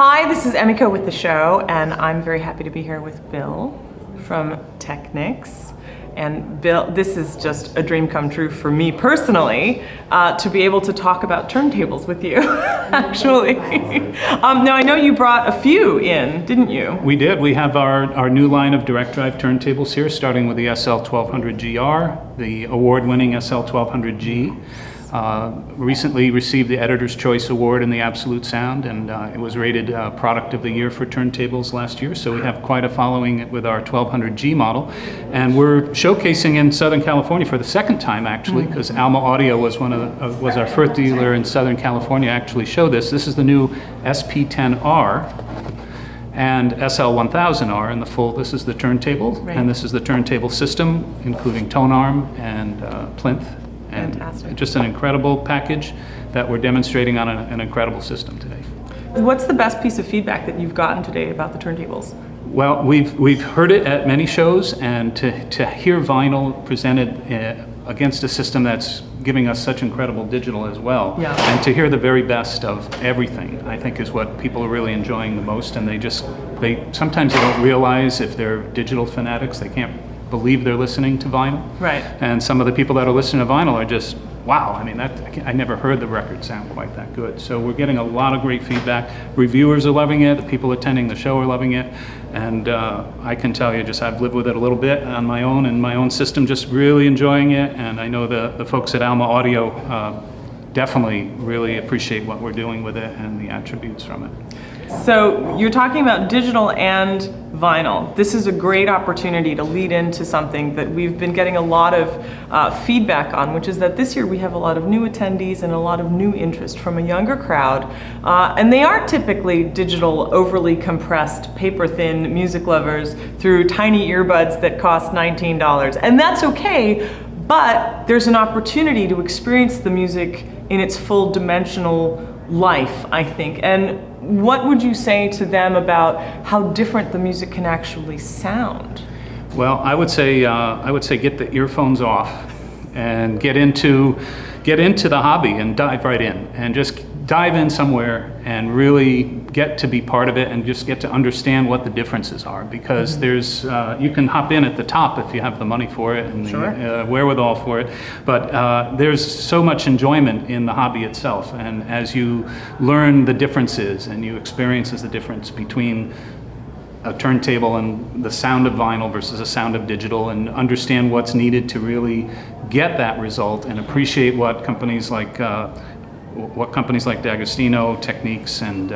Hi, this is Emiko with the show, and I'm very happy to be here with Bill from tek-niks. And Bill, this is just a dream come true for me personally, to be able to talk about turntables with you, actually. Now I know you brought a few in, didn't you? We did. We have our new line of direct drive turntables here, starting with the SL1200GR, the award-winning SL1200G. Recently received the Editor's Choice Award in the Absolute Sound, and it was rated Product of the Year for turntables last year, so we have quite a following with our 1200G model. And we're showcasing in Southern California for the second time, actually, because Alma Audio was was our first dealer in Southern California to actually show this. This is the new SP10R and SL1000R in the full. This is the turntable, right. And this is the turntable system, including tone arm and plinth. And fantastic. Just an incredible package that we're demonstrating on an incredible system today. What's the best piece of feedback that you've gotten today about the turntables? Well, we've heard it at many shows, and to hear vinyl presented against a system that's giving us such incredible digital as well, yeah. And to hear the very best of everything, I think is what people are really enjoying the most. And sometimes they don't realize, if they're digital fanatics, they can't believe they're listening to vinyl. Right. And some of the people that are listening to vinyl are just, wow, I mean, I never heard the record sound quite that good. So we're getting a lot of great feedback. Reviewers are loving it, the people attending the show are loving it, and I can tell you, I've lived with it a little bit on my own, and my own system, just really enjoying it, and I know the folks at Alma Audio definitely really appreciate what we're doing with it and the attributes from it. So you're talking about digital and vinyl. This is a great opportunity to lead into something that we've been getting a lot of feedback on, which is that this year we have a lot of new attendees and a lot of new interest from a younger crowd. And they aren't typically digital, overly compressed, paper-thin music lovers through tiny earbuds that cost $19. And that's okay, but there's an opportunity to experience the music in its full dimensional life, I think. And what would you say to them about how different the music can actually sound? Well, I would say get the earphones off and get into the hobby and dive right in, and just dive in somewhere and really get to be part of it and just get to understand what the differences are, because there's you can hop in at the top if you have the money for it and the wherewithal for it, but there's so much enjoyment in the hobby itself, and as you learn the differences and you experience the difference between a turntable and the sound of vinyl versus the sound of digital, and understand what's needed to really get that result, and appreciate what companies like D'Agostino, tek-niks, and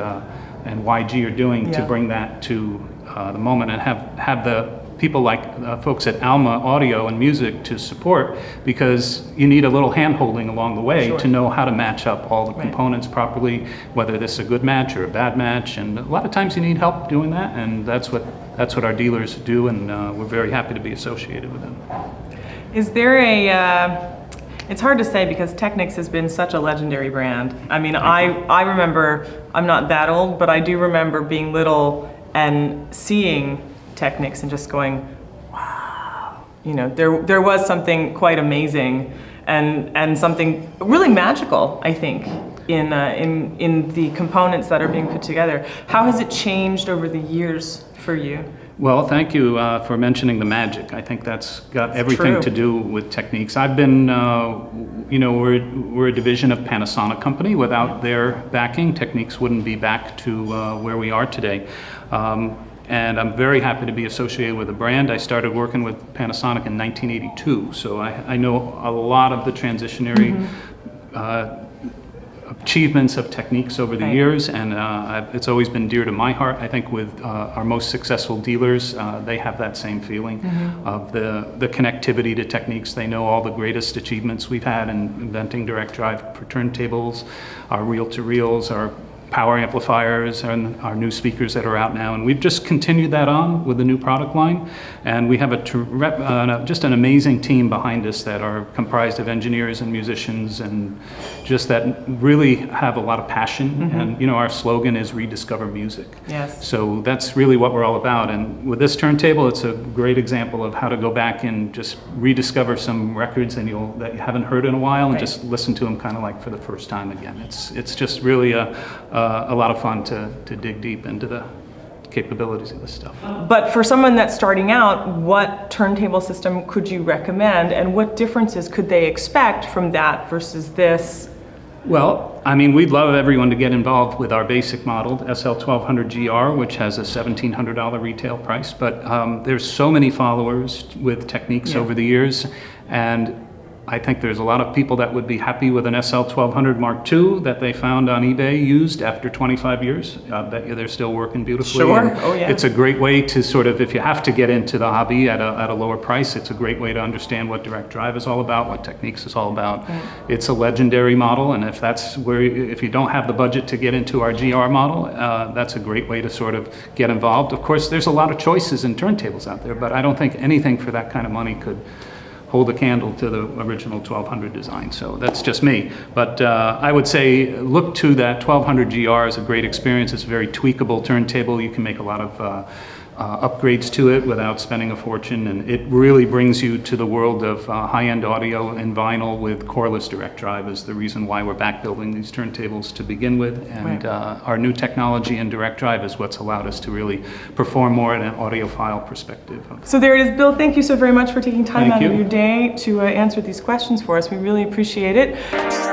YG are doing to bring that to the moment, and have the people like folks at Alma Audio and Music to support, because you need a little hand-holding along the way to know how to match up all the components properly, whether this is a good match or a bad match, and a lot of times you need help doing that, and that's what our dealers do, and we're very happy to be associated with them. Is there it's hard to say, because tek-niks has been such a legendary brand. I mean, I remember, I'm not that old, but I do remember being little and seeing tek-niks and just going, wow. You know, there was something quite amazing and something really magical, I think, in the components that are being put together. How has it changed over the years for you? Well, thank you for mentioning the magic. I think that's got everything to do with tek-niks. I've been, you know, we're a division of Panasonic company. Without their backing, tek-niks wouldn't be back to where we are today. And I'm very happy to be associated with the brand. I started working with Panasonic in 1982, so I know a lot of the transitionary achievements of tek-niks over the years, and it's always been dear to my heart. I think with our most successful dealers, they have that same feeling of the connectivity to tek-niks. They know all the greatest achievements we've had in inventing direct drive for turntables, our reel-to-reels, our power amplifiers, and our new speakers that are out now, and we've just continued that on with the new product line, and we have just an amazing team behind us that are comprised of engineers and musicians, and just that really have a lot of passion. And you know, our slogan is Rediscover Music. Yes. So that's really what we're all about, and with this turntable, it's a great example of how to go back and just rediscover some records that you haven't heard in a while, and just listen to them kind of like for the first time again. It's just really a a lot of fun to dig deep into the capabilities of this stuff. But for someone that's starting out, what turntable system could you recommend, and what differences could they expect from that versus this? Well, I mean, we'd love everyone to get involved with our basic model, SL1200GR, which has a $1,700 retail price, but there's so many followers with tek-niks over the years, and I think there's a lot of people that would be happy with an SL1200 Mark II that they found on eBay used after 25 years. I bet you they're still working beautifully. Sure. Oh, yeah. It's a great way to sort of, if you have to get into the hobby at a lower price, it's a great way to understand what direct drive is all about, what tek-niks is all about. Right. It's a legendary model, and if that's where, if you don't have the budget to get into our GR model, that's a great way to sort of get involved. Of course, there's a lot of choices in turntables out there, but I don't think anything for that kind of money could hold a candle to the original 1200 design. So that's just me. But I would say look to that 1200 GR is a great experience. It's a very tweakable turntable. You can make a lot of upgrades to it without spending a fortune, and it really brings you to the world of high-end audio and vinyl with coreless direct drive is the reason why we're back building these turntables to begin with, and our new technology in direct drive is what's allowed us to really perform more at an audiophile perspective. So there it is. Bill, thank you so very much for taking time Thank out you. of your day to answer these questions for us. We really appreciate it.